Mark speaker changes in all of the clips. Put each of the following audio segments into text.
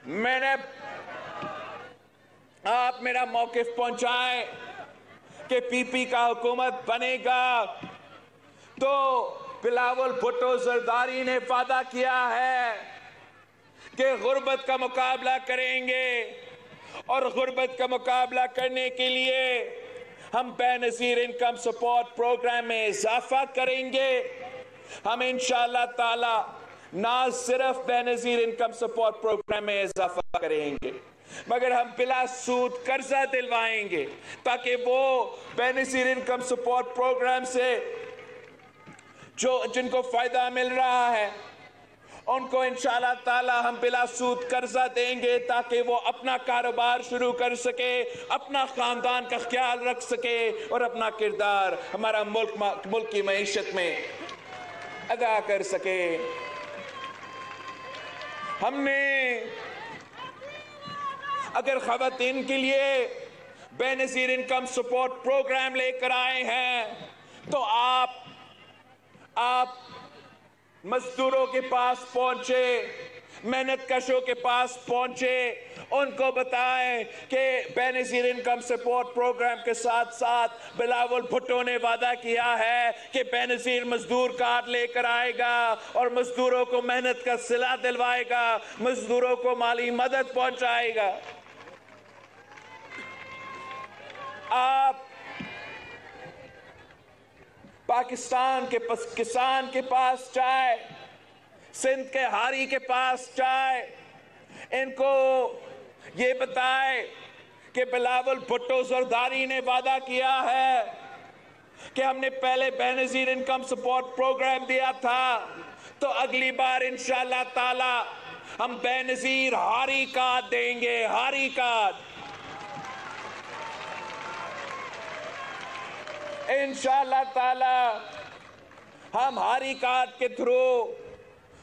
Speaker 1: میں نے آپ میرا موقف پہنچائیں کہ پی پی کا حکومت بنے گا تو بلاول بھٹو زرداری نے وعدہ کیا ہے کہ غربت کا مقابلہ کریں گے، اور غربت کا مقابلہ کرنے کے لیے ہم بے نظیر انکم سپورٹ پروگرام میں اضافہ کریں گے۔ ہم انشاءاللہ تعالی نہ صرف بے نظیر انکم سپورٹ پروگرام میں اضافہ کریں گے مگر ہم بلا سود قرضہ دلوائیں گے تاکہ وہ بے نظیر انکم سپورٹ پروگرام سے جن کو فائدہ مل رہا ہے ان کو انشاءاللہ تعالی ہم بلا سود قرضہ دیں گے تاکہ وہ اپنا کاروبار شروع کر سکے، اپنا خاندان کا خیال رکھ سکے اور اپنا کردار ہمارا ملک کی معیشت میں ادا کر سکے۔ ہم نے اگر خواتین کے لیے بے نظیر انکم سپورٹ پروگرام لے کر آئے ہیں تو آپ مزدوروں کے پاس پہنچے، محنت کشوں کے پاس پہنچے، ان کو بتائیں کہ بے نظیر انکم سپورٹ پروگرام کے ساتھ ساتھ بلاول بھٹو نے وعدہ کیا ہے کہ بے نظیر مزدور کارڈ لے کر آئے گا اور مزدوروں کو محنت کا صلہ دلوائے گا، مزدوروں کو مالی مدد پہنچائے گا۔ آپ پاکستان کے کسان کے پاس جائے، سندھ کے ہاری کے پاس جائے، ان کو یہ بتائے کہ بلاول بھٹو زرداری نے وعدہ کیا ہے کہ ہم نے پہلے بے نظیر انکم سپورٹ پروگرام دیا تھا تو اگلی بار انشاءاللہ تعالی ہم بے نظیر ہاری کارڈ دیں گے، ہاری کارڈ انشاءاللہ تعالی ہم ہاری کارڈ کے تھرو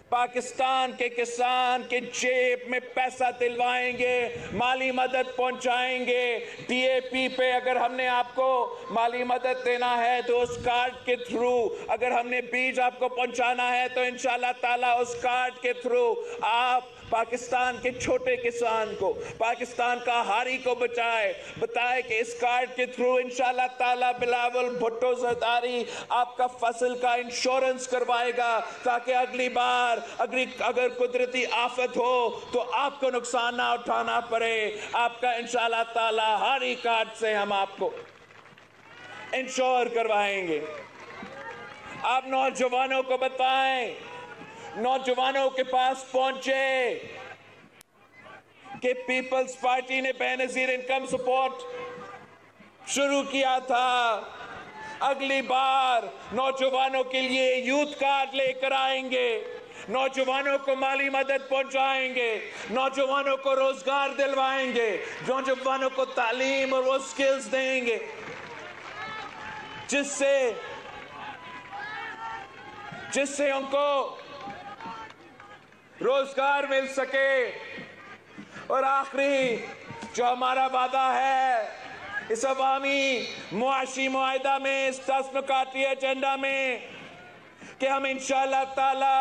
Speaker 1: پاکستان کے کسان کے جیب میں پیسہ دلوائیں گے، مالی مدد پہنچائیں گے۔ ڈی اے پی پہ اگر ہم نے آپ کو مالی مدد دینا ہے تو اس کارڈ کے تھرو، اگر ہم نے بیج آپ کو پہنچانا ہے تو انشاءاللہ تعالی اس کارڈ کے تھرو آپ پاکستان کے چھوٹے کسان کو، پاکستان کا ہاری کو بتائے کہ اس کارڈ کے تھرو انشاءاللہ تعالی بلاول بھٹو زرداری آپ کا فصل کا انشورنس کروائے گا تاکہ اگلی بار اگر قدرتی آفت ہو تو آپ کو نقصان نہ اٹھانا پڑے۔ آپ کا انشاءاللہ تعالی ہاری کارڈ سے ہم آپ کو انشور کروائیں گے۔ آپ نوجوانوں کو بتائیں، نوجوانوں کے پاس پہنچے کہ پیپلز پارٹی نے بے نظیر انکم سپورٹ شروع کیا تھا، اگلی بار نوجوانوں کے لیے یوتھ کارڈ لے کر آئیں گے، نوجوانوں کو مالی مدد پہنچائیں گے، نوجوانوں کو روزگار دلوائیں گے، نوجوانوں کو تعلیم اور وہ سکلز دیں گے جس سے ان کو روزگار مل سکے۔ اور آخری جو ہمارا وعدہ ہے اس عوامی معاشی معاہدہ میں، اس 10 نکاتی ایجنڈا میں، کہ ہم انشاءاللہ تعالی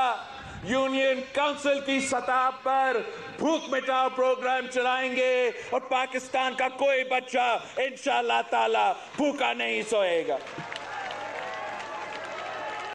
Speaker 1: یونین کونسل کی سطح پر بھوک مٹاؤ پروگرام چلائیں گے اور پاکستان کا کوئی بچہ انشاءاللہ تعالی بھوکا نہیں سوئے گا۔